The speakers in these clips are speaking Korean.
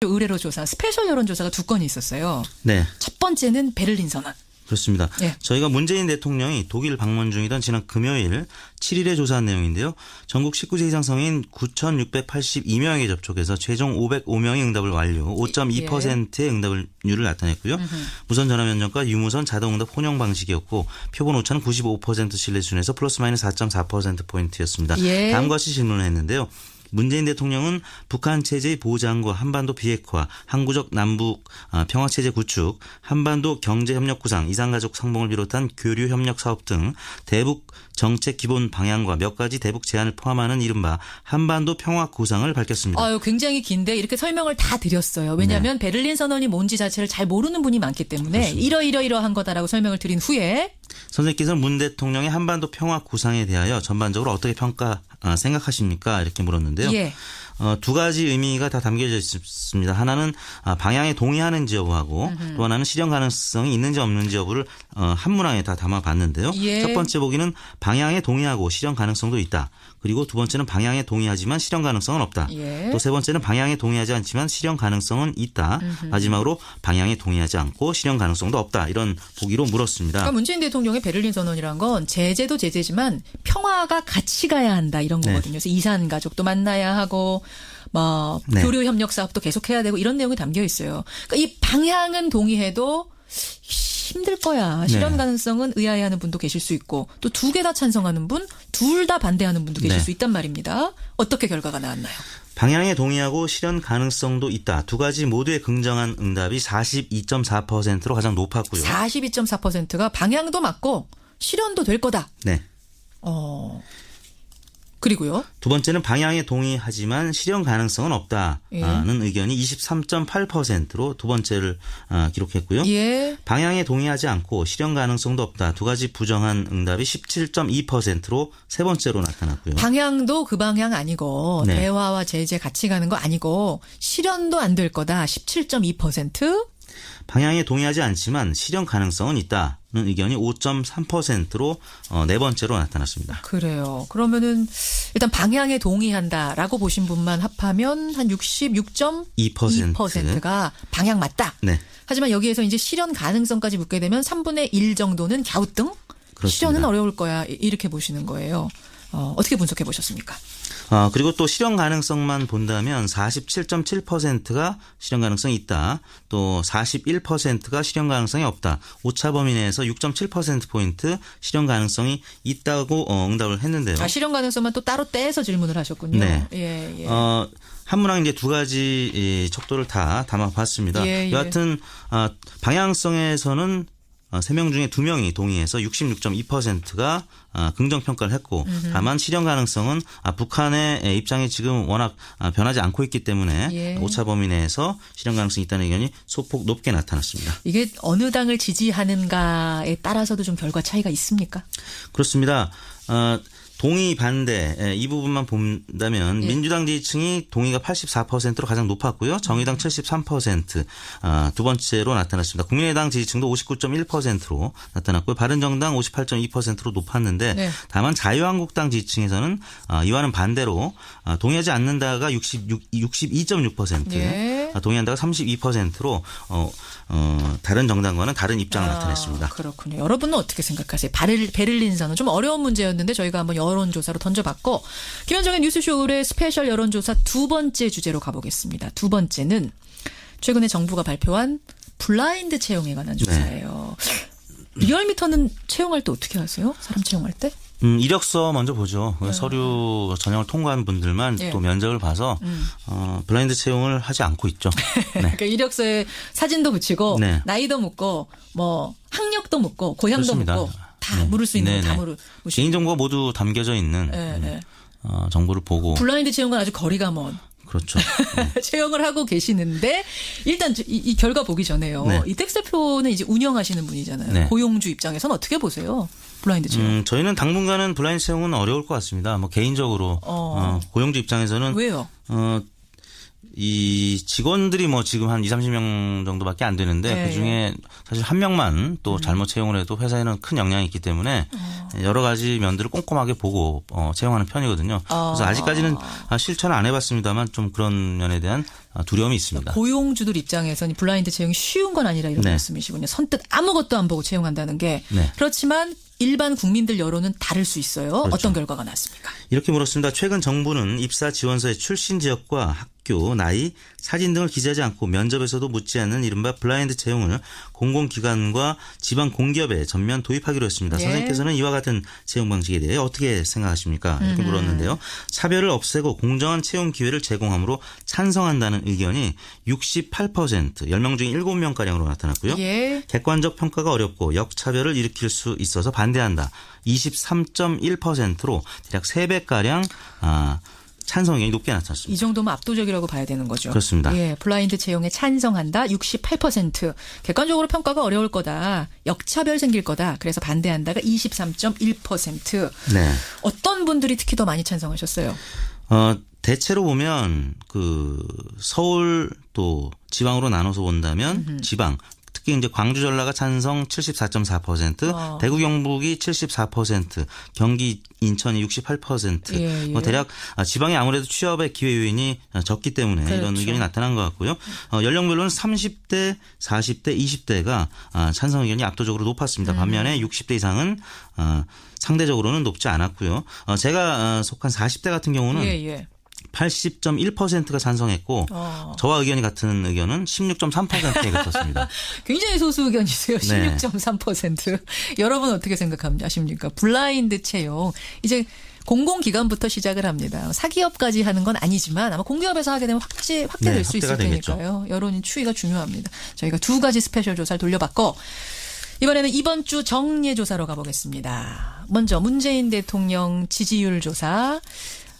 의뢰로 조사, 스페셜 여론조사가 2건이 있었어요. 네. 첫 번째는 베를린 선언. 그렇습니다. 예. 저희가 문재인 대통령이 독일 방문 중이던 지난 금요일 7일에 조사한 내용인데요. 전국 19세 이상 성인 9,682명에게 접촉해서 최종 505명의 응답을 완료, 5.2%의 응답률을 나타냈고요. 무선 전화 면접과 유무선 자동응답 혼용 방식이었고 표본 오차는 95% 신뢰 수준에서 플러스 마이너스 4.4%포인트였습니다. 예. 다음과 같이 질문을 했는데요. 문재인 대통령은 북한 체제의 보장과 한반도 비핵화, 항구적 남북 평화체제 구축, 한반도 경제협력 구상, 이산가족 상봉을 비롯한 교류협력 사업 등 대북 정책 기본 방향과 몇 가지 대북 제안을 포함하는 이른바 한반도 평화 구상을 밝혔습니다. 아유, 굉장히 긴데 이렇게 설명을 다 드렸어요. 왜냐하면 베를린 선언이 뭔지 자체를 잘 모르는 분이 많기 때문에 이러이러한 거다라고 설명을 드린 후에 선생님께서는 문 대통령의 한반도 평화 구상에 대하여 전반적으로 어떻게 생각하십니까? 이렇게 물었는데요. 예. 2가지 의미가 다 담겨져 있습니다. 하나는 방향에 동의하는지 여부하고 또 하나는 실현 가능성이 있는지 없는지 여부를 한 문항에 다 담아봤는데요. 예. 첫 번째 보기는 방향에 동의하고 실현 가능성도 있다. 그리고 두 번째는 방향에 동의하지만 실현 가능성은 없다. 예. 또 세 번째는 방향에 동의하지 않지만 실현 가능성은 있다. 마지막으로 방향에 동의하지 않고 실현 가능성도 없다. 이런 보기로 물었습니다. 그러니까 문재인 대통령의 베를린 선언이란 건 제재도 제재지만 평화가 같이 가야 한다 이런 거거든요. 그래서 이산 가족도 만나야 하고 뭐 네. 교류 협력 사업도 계속해야 되고 이런 내용이 담겨 있어요. 그러니까 이 방향은 동의해도 힘들 거야. 실현 네. 가능성은 의아해하는 분도 계실 수 있고 또 2개 다 찬성하는 분, 둘 다 반대하는 분도 계실 네. 수 있단 말입니다. 어떻게 결과가 나왔나요? 방향에 동의하고 실현 가능성도 있다. 2가지 모두의 긍정한 응답이 42.4%로 가장 높았고요. 42.4%가 방향도 맞고 실현도 될 거다. 네. 그리고요. 두 번째는 방향에 동의하지만 실현 가능성은 없다는 의견이 23.8%로 두 번째를 기록했고요. 예. 방향에 동의하지 않고 실현 가능성도 없다. 2가지 부정한 응답이 17.2%로 세 번째로 나타났고요. 방향도 그 방향 아니고 네. 대화와 제재 같이 가는 거 아니고 실현도 안 될 거다. 17.2%. 방향에 동의하지 않지만 실현 가능성은 있다는 의견이 5.3%로 네 번째로 나타났습니다. 그래요. 그러면은 일단 방향에 동의한다라고 보신 분만 합하면 한 66.2%가 방향 맞다. 네. 하지만 여기에서 이제 실현 가능성까지 묻게 되면 3분의 1 정도는 갸우뚱. 그렇습니다. 실현은 어려울 거야. 이렇게 보시는 거예요. 어떻게 분석해 보셨습니까? 그리고 또 실현 가능성만 본다면 47.7%가 실현 가능성이 있다. 또 41%가 실현 가능성이 없다. 오차 범위 내에서 6.7%포인트 실현 가능성이 있다고 응답을 했는데요. 실현 가능성만 또 따로 떼서 질문을 하셨군요. 네. 예, 예. 한 문항 이제 2가지 척도를 다 담아봤습니다. 예, 예. 여하튼 방향성에서는 3명 중에 2명이 동의해서 66.2%가 긍정평가를 했고 다만 실현 가능성은 북한의 입장이 지금 워낙 변하지 않고 있기 때문에 예. 오차 범위 내에서 실현 가능성이 있다는 의견이 소폭 높게 나타났습니다. 이게 어느 당을 지지하는가에 따라서도 좀 결과 차이가 있습니까? 그렇습니다. 동의 반대 이 부분만 본다면 민주당 지지층이 동의가 84%로 가장 높았고요. 정의당 73% 두 번째로 나타났습니다. 국민의당 지지층도 59.1%로 나타났고요. 바른정당 58.2%로 높았는데 네. 다만 자유한국당 지지층에서는 이와는 반대로 동의하지 않는다가 62.6%, 예. 동의한다가 32%로 다른 정당과는 다른 입장을 나타냈습니다. 그렇군요. 여러분은 어떻게 생각하세요? 베를린 선언 좀 어려운 문제였는데 저희가 한번 여론조사로 던져봤고 김현정의 뉴스쇼 의뢰 스페셜 여론조사 2번째 주제로 가보겠습니다. 2번째는 최근에 정부가 발표한 블라인드 채용에 관한 조사예요. 리얼미터는 채용할 때 어떻게 하세요? 사람 채용할 때? 이력서 먼저 보죠. 서류 전형을 통과한 분들만 또 면접을 봐서 블라인드 채용을 하지 않고 있죠. 네. 그러니까 이력서에 사진도 붙이고 네. 나이도 묻고 뭐 학력도 묻고 고향도 그렇습니다. 묻고 다 물을 수 있는 거 다 물으시고. 개인정보가 모두 담겨져 있는 정보를 보고. 블라인드 채용은 아주 거리가 먼. 그렇죠. 채용을 하고 계시는데 일단 이 결과 보기 전에요. 네. 이택스 대표는 이제 운영하시는 분이잖아요. 네. 고용주 입장에서는 어떻게 보세요? 블라인드 채용. 저희는 당분간은 블라인드 채용은 어려울 것 같습니다. 뭐 개인적으로 고용주 입장에서는 왜요? 이 직원들이 뭐 지금 한 30명 정도밖에 안 되는데 네. 그중에 사실 한 명만 또 잘못 채용을 해도 회사에는 큰 영향이 있기 때문에 여러 가지 면들을 꼼꼼하게 보고 채용하는 편이거든요. 그래서 아직까지는 실천을 안 해봤습니다만 좀 그런 면에 대한 두려움이 있습니다. 고용주들 입장에서는 블라인드 채용이 쉬운 건 아니라 이런 네. 말씀이시군요. 선뜻 아무것도 안 보고 채용한다는 게. 네. 그렇지만 일반 국민들 여론은 다를 수 있어요. 그렇죠. 어떤 결과가 났습니까? 이렇게 물었습니다. 최근 정부는 입사 지원서의 출신 지역과 학교, 나이, 사진 등을 기재하지 않고 면접에서도 묻지 않는 이른바 블라인드 채용을 공공기관과 지방 공기업에 전면 도입하기로 했습니다. 예. 선생님께서는 이와 같은 채용 방식에 대해 어떻게 생각하십니까? 이렇게 물었는데요. 차별을 없애고 공정한 채용 기회를 제공함으로 찬성한다는 의견이 68%, 10명 중에 7명가량으로 나타났고요. 예. 객관적 평가가 어렵고 역차별을 일으킬 수 있어서 반대한다. 23.1%로 대략 3배가량 찬성 의견이 높게 나타났습니다. 이 정도면 압도적이라고 봐야 되는 거죠. 그렇습니다. 예, 블라인드 채용에 찬성한다. 68%. 객관적으로 평가가 어려울 거다. 역차별 생길 거다. 그래서 반대한다가 23.1%. 네. 어떤 분들이 특히 더 많이 찬성하셨어요? 대체로 보면 그 서울 또 지방으로 나눠서 본다면 지방 특히 이제 광주 전라가 찬성 74.4%, 대구 경북이 74%, 경기 인천이 68%. 예, 예. 뭐 대략 지방이 아무래도 취업의 기회 요인이 적기 때문에 그렇죠. 이런 의견이 나타난 것 같고요. 연령별로는 30대, 40대, 20대가 찬성 의견이 압도적으로 높았습니다. 반면에 60대 이상은 상대적으로는 높지 않았고요. 제가 속한 40대 같은 경우는 예. 80.1%가 찬성했고 저와 의견이 같은 의견은 16.3%가 있었습니다. 굉장히 소수 의견이세요. 네. 16.3%. 여러분 어떻게 생각하십니까? 블라인드 채용. 이제 공공기관부터 시작을 합니다. 사기업까지 하는 건 아니지만 아마 공기업에서 하게 되면 확대될 수 있을 확대가 되겠죠. 테니까요. 여론 추이가 중요합니다. 저희가 두 가지 스페셜 조사를 돌려봤고 이번에는 이번 주 정례 조사로 가보겠습니다. 먼저 문재인 대통령 지지율 조사.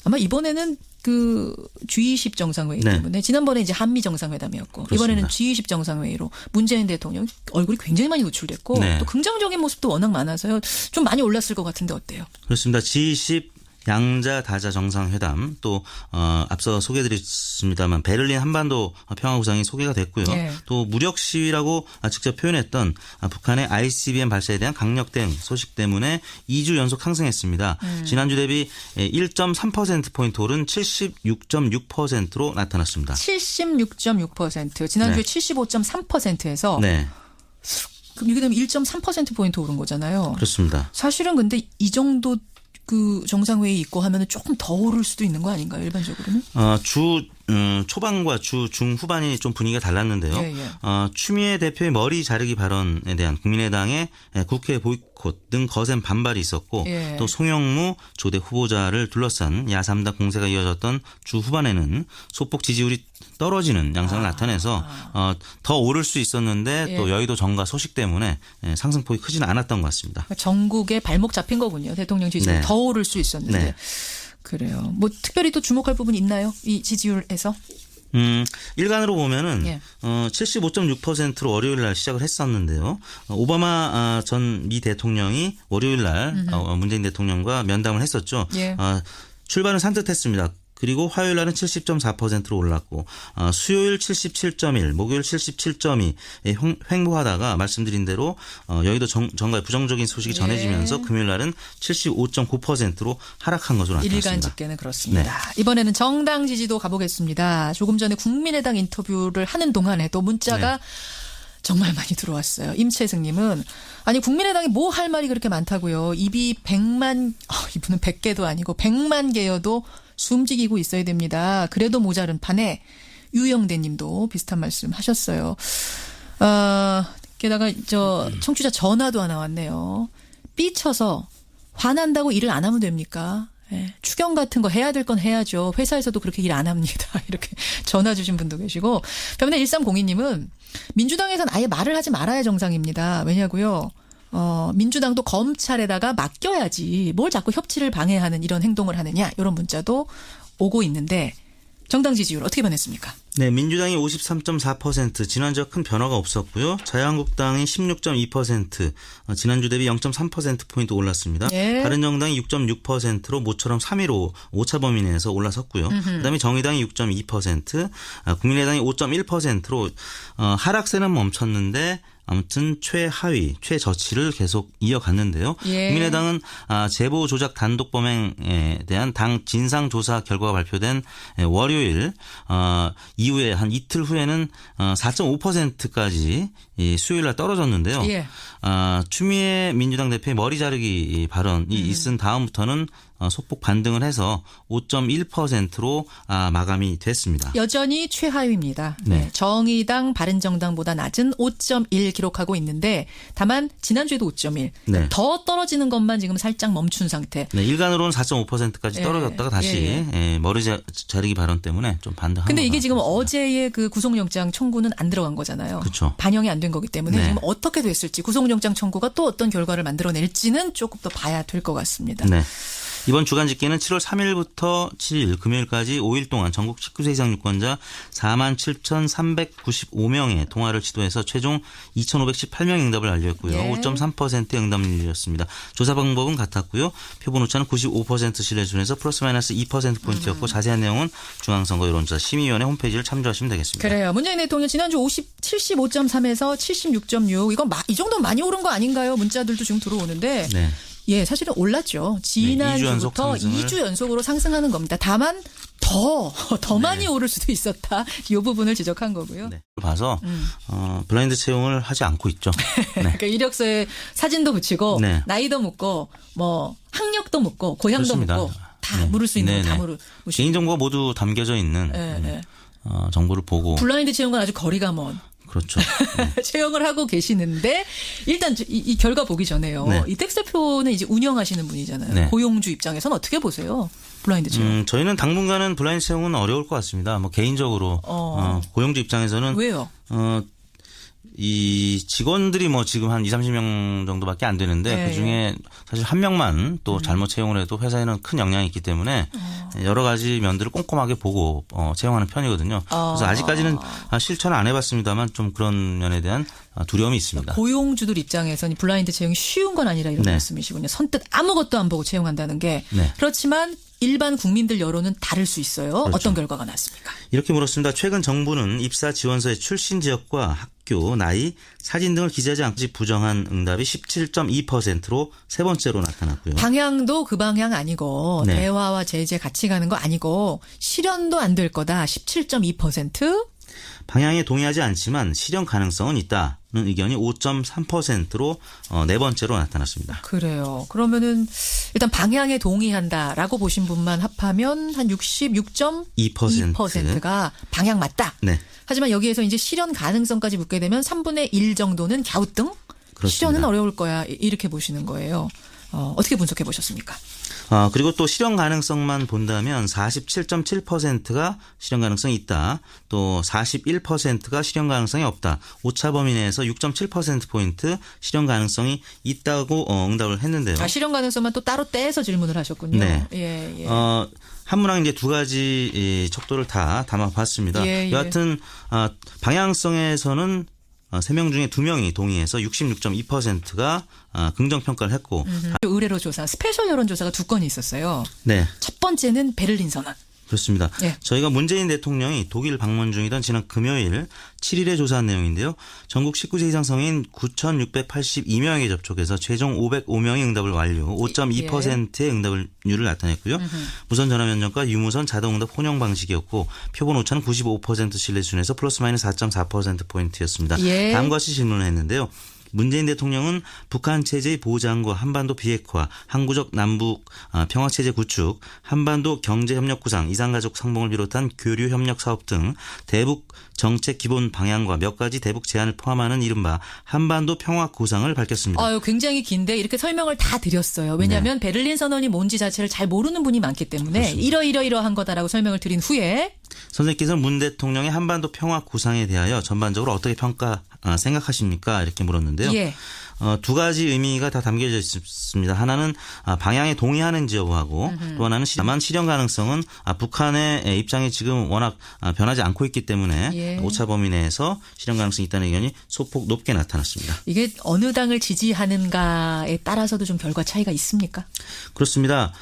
아마 이번에는 그 G20 정상회의 네. 때문에 지난번에 이제 한미 정상회담이었고 그렇습니다. 이번에는 G20 정상회의로 문재인 대통령 얼굴이 굉장히 많이 노출됐고 네. 또 긍정적인 모습도 워낙 많아서요. 좀 많이 올랐을 것 같은데 어때요? 그렇습니다. G20 양자 다자 정상회담 또 앞서 소개해드렸습니다만 베를린 한반도 평화구상이 소개가 됐고요. 예. 또 무력 시위라고 직접 표현했던 북한의 ICBM 발사에 대한 강력 대응 소식 때문에 2주 연속 상승했습니다. 지난주 대비 1.3%포인트 오른 76.6%로 나타났습니다. 76.6%. 지난주에 네. 75.3%에서 네, 그럼 이게 되면 1.3%포인트 오른 거잖아요. 그렇습니다. 사실은 근데 이 정도 그 정상회의 있고 하면은 조금 더 오를 수도 있는 거 아닌가요? 일반적으로는? 주 초반과 주 중후반이 좀 분위기가 달랐는데요. 예. 추미애 대표의 머리 자르기 발언에 대한 국민의당의 국회 보이콧 등 거센 반발이 있었고 예. 또 송영무 조대 후보자를 둘러싼 야3당 공세가 이어졌던 주 후반에는 소폭 지지율이 떨어지는 양상을 나타내서 더 오를 수 있었는데 예. 또 여의도 정가 소식 때문에 상승폭이 크지는 않았던 것 같습니다. 그러니까 전국에 발목 잡힌 거군요. 대통령 지지율 네. 더 오를 수 있었는데. 네. 그래요. 뭐 특별히 또 주목할 부분 있나요? 이 지지율에서? 일간으로 보면은 예. 75.6%로 월요일 날 시작을 했었는데요. 오바마 전 미 대통령이 월요일 날 문재인 대통령과 면담을 했었죠. 예. 출발은 산뜻했습니다. 그리고 화요일 날은 70.4%로 올랐고 수요일 77.1, 목요일 77.2 횡보하다가 말씀드린 대로 여의도 정가의 부정적인 소식이 전해지면서 금요일 날은 75.9%로 하락한 것으로 일간 나타났습니다. 집계는 그렇습니다. 이번에는 정당 지지도 가보겠습니다. 조금 전에 국민의당 인터뷰를 하는 동안에 또 문자가 정말 많이 들어왔어요. 임채승님은 아니 국민의당이 뭐 할 말이 그렇게 많다고요. 입이 100만 이분은 100개도 아니고 100만 개여도 숨지기고 있어야 됩니다. 그래도 모자른 판에 유영대 님도 비슷한 말씀 하셨어요. 게다가 저 청취자 전화도 하나 왔네요. 삐쳐서 화난다고 일을 안 하면 됩니까? 예, 추경 같은 거 해야 될 건 해야죠. 회사에서도 그렇게 일 안 합니다. 이렇게 전화 주신 분도 계시고. 반면에 1302님은 민주당에서는 아예 말을 하지 말아야 정상입니다. 왜냐고요? 민주당도 검찰에다가 맡겨야지 뭘 자꾸 협치를 방해하는 이런 행동을 하느냐 이런 문자도 오고 있는데 정당 지지율 어떻게 변했습니까? 네, 민주당이 53.4%, 지난주와 큰 변화가 없었고요. 자유한국당이 16.2%, 지난주 대비 0.3%포인트 올랐습니다. 예. 바른정당이 6.6%로 모처럼 3위로 오차 범위 내에서 올라섰고요. 그다음에 정의당이 6.2%, 국민의당이 5.1%로 하락세는 멈췄는데 아무튼 최하위, 최저치를 계속 이어갔는데요. 예. 국민의당은 제보 조작 단독 범행에 대한 당 진상조사 결과가 발표된 월요일 이후에 한 이틀 후에는 4.5%까지 수요일 날 떨어졌는데요. 예. 추미애 민주당 대표의 머리 자르기 발언이 있은 다음부터는 소폭 반등을 해서 5.1%로 마감이 됐습니다. 여전히 최하위입니다. 네. 정의당, 바른정당보다 낮은 5.1 기록하고 있는데 다만 지난주에도 5.1. 네. 더 떨어지는 것만 지금 살짝 멈춘 상태. 네, 일간으로는 4.5%까지 떨어졌다가 다시 머리 자르기 발언 때문에 좀 반등한 근데 이게 것 지금 같습니다. 어제의 그 구속영장 청구는 안 들어간 거잖아요. 그렇죠. 반영이 안 된 거기 때문에 네. 지금 어떻게 됐을지 구속영장 청구가 또 어떤 결과를 만들어낼지는 조금 더 봐야 될 것 같습니다. 네. 이번 주간 집계는 7월 3일부터 7일 금요일까지 5일 동안 전국 19세 이상 유권자 47,395명의 통화를 시도해서 최종 2,518명의 응답을 완료했고요. 예. 5.3%의 응답률이었습니다. 조사 방법은 같았고요. 표본 오차는 95% 신뢰 수준에서 플러스 마이너스 2%포인트였고 자세한 내용은 중앙선거 여론조사 심의위원회 홈페이지를 참조하시면 되겠습니다. 그래요. 문재인 대통령 지난주 75.3에서 76.6 이건 이 정도면 많이 오른 거 아닌가요? 문자들도 지금 들어오는데 네. 예, 사실은 올랐죠. 지난주부터 네, 2주 연속으로 상승하는 겁니다. 다만 더 많이 오를 수도 있었다. 이 부분을 지적한 거고요. 네. 봐서 블라인드 채용을 하지 않고 있죠. 네. 그러니까 이력서에 사진도 붙이고 네. 나이도 묻고 뭐 학력도 묻고 고향도 그렇습니다. 묻고 다 네. 물을 수 있는 거 다 네네. 물으시고. 개인정보가 모두 담겨져 있는 정보를 보고. 블라인드 채용은 아주 거리가 먼. 그렇죠. 네. 채용을 하고 계시는데 일단 이 결과 보기 전에요. 네. 이택수 대표는 이제 운영하시는 분이잖아요. 네. 고용주 입장에서는 어떻게 보세요? 블라인드 채용. 저희는 당분간은 블라인드 채용은 어려울 것 같습니다. 뭐 개인적으로 고용주 입장에서는 왜요? 이 직원들이 뭐 지금 한 20-30명 정도밖에 안 되는데 네. 그중에 사실 한 명만 또 잘못 채용을 해도 회사에는 큰 영향이 있기 때문에 여러 가지 면들을 꼼꼼하게 보고 채용하는 편이거든요. 그래서 아직까지는 실천을 안 해봤습니다만 좀 그런 면에 대한 두려움이 있습니다. 고용주들 입장에서는 블라인드 채용이 쉬운 건 아니라 이런 네. 말씀이시군요. 선뜻 아무것도 안 보고 채용한다는 게. 네. 그렇지만 일반 국민들 여론은 다를 수 있어요. 그렇죠. 어떤 결과가 났습니까? 이렇게 물었습니다. 최근 정부는 입사 지원서의 출신 지역과 학교, 나이, 사진 등을 기재하지 않고 부정한 응답이 17.2%로 세 번째로 나타났고요. 방향도 그 방향 아니고 네. 대화와 제재 같이 가는 거 아니고 실현도 안 될 거다. 17.2%. 방향에 동의하지 않지만 실현 가능성은 있다는 의견이 5.3%로 네 번째로 나타났습니다. 그래요. 그러면은 일단 방향에 동의한다라고 보신 분만 합하면 한 66.2%가 방향 맞다. 네. 하지만 여기에서 이제 실현 가능성까지 묻게 되면 3분의 1 정도는 갸우뚱? 그렇습니다. 실현은 어려울 거야. 이렇게 보시는 거예요. 어떻게 분석해 보셨습니까? 그리고 또 실현 가능성만 본다면 47.7%가 실현 가능성이 있다. 또 41%가 실현 가능성이 없다. 오차 범위 내에서 6.7%포인트 실현 가능성이 있다고 응답을 했는데요. 실현 가능성만 또 따로 떼서 질문을 하셨군요. 네. 예. 한문항 이제 두 가지 척도를 다 담아봤습니다. 예. 여하튼 방향성에서는 3명 중에 2명이 동의해서 66.2%가 긍정 평가를 했고. 의뢰로 조사, 스페셜 여론조사가 2건이 있었어요. 네. 첫 번째는 베를린 선언. 그렇습니다. 예. 저희가 문재인 대통령이 독일 방문 중이던 지난 금요일 7일에 조사한 내용인데요. 전국 19세 이상 성인 9,682명에게 접촉해서 최종 505명의 응답을 완료, 5.2%의 응답률을 나타냈고요. 무선 전화 면접과 유무선 자동응답 혼용 방식이었고 표본 오차는 95% 신뢰 수준에서 플러스 마이너스 4.4%포인트였습니다. 예. 다음과 같이 질문을 했는데요. 문재인 대통령은 북한 체제의 보장과 한반도 비핵화, 항구적 남북 평화 체제 구축, 한반도 경제 협력 구상, 이산가족 상봉을 비롯한 교류 협력 사업 등 대북 정책 기본 방향과 몇 가지 대북 제안을 포함하는 이른바 한반도 평화 구상을 밝혔습니다. 굉장히 긴데 이렇게 설명을 다 드렸어요. 왜냐하면 베를린 선언이 뭔지 자체를 잘 모르는 분이 많기 때문에 이러이러한 거다라고 설명을 드린 후에 선생님께서는 문 대통령의 한반도 평화 구상에 대하여 전반적으로 어떻게 생각하십니까? 이렇게 물었는데요. 예. 두 가지 의미가 다 담겨져 있습니다. 하나는 방향에 동의하는지 여부하고 또 하나는 다만 실현 가능성은 북한의 입장이 지금 워낙 변하지 않고 있기 때문에 예. 오차 범위 내에서 실현 가능성이 있다는 의견이 소폭 높게 나타났습니다. 이게 어느 당을 지지하는가에 따라서도 좀 결과 차이가 있습니까? 그렇습니다.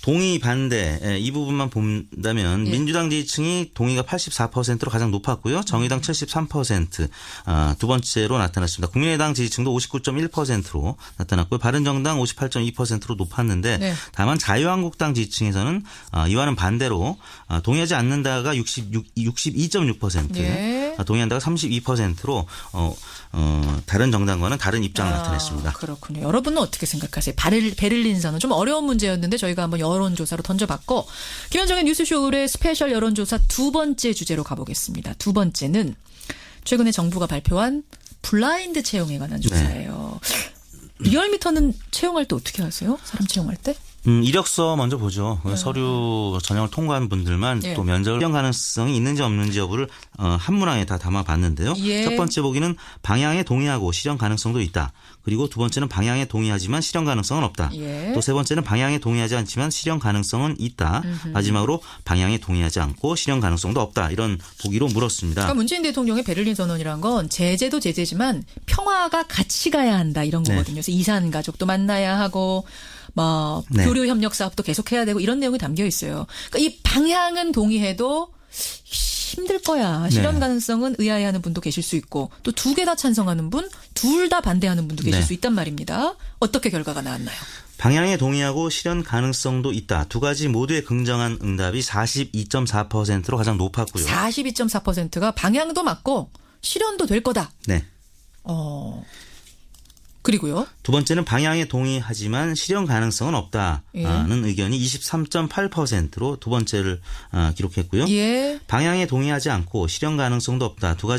동의 반대 이 부분만 본다면 예. 민주당 지지층이 동의가 84%로 가장 높았고요. 정의당 73% 두 번째로 나타났습니다. 국민의당 지지층도 59.1%로 나타났고요. 바른정당 58.2%로 높았는데 네. 다만 자유한국당 지지층에서는 이와는 반대로 동의하지 않는다가 62.6%, 예. 동의한다가 32%로 다른 정당과는 다른 입장을 나타냈습니다. 그렇군요. 여러분은 어떻게 생각하세요? 베를린 선언 좀 어려운 문제였는데 저희가 한번 여론조사로 던져봤고 김현정의 뉴스쇼 의뢰 스페셜 여론조사 두 번째 주제로 가보겠습니다. 두 번째는 최근에 정부가 발표한 블라인드 채용에 관한 조사예요. 리얼미터는 채용할 때 어떻게 하세요? 사람 채용할 때? 이력서 먼저 보죠. 서류 전형을 통과한 분들만 예. 또 면접을 합격 가능성이 있는지 없는지 여부를 한 문항에 다 담아봤는데요. 예. 첫 번째 보기는 방향에 동의하고 실현 가능성도 있다. 그리고 두 번째는 방향에 동의하지만 실현 가능성은 없다. 예. 또 세 번째는 방향에 동의하지 않지만 실현 가능성은 있다. 마지막으로 방향에 동의하지 않고 실현 가능성도 없다. 이런 보기로 물었습니다. 그러니까 문재인 대통령의 베를린 선언이란 건 제재도 제재지만 평화가 같이 가야 한다 이런 거거든요. 그래서 이산 가족도 만나야 하고 뭐 네. 교류 협력 사업도 계속해야 되고 이런 내용이 담겨 있어요. 그러니까 이 방향은 동의해도 힘들 거야. 실현 네. 가능성은 의아해하는 분도 계실 수 있고 또 두 개 다 찬성하는 분, 둘 다 반대하는 분도 계실 네. 수 있단 말입니다. 어떻게 결과가 나왔나요? 방향에 동의하고 실현 가능성도 있다. 두 가지 모두의 긍정한 응답이 42.4%로 가장 높았고요. 42.4%가 방향도 맞고 실현도 될 거다. 네. 그리고요. 두 번째는 방향에 동의하지만 실현 가능성은 없다는 예. 의견이 23.8%로 두 번째를 기록했고요. 예. 방향에 동의하지 않고 실현 가능성도 없다. 두 가지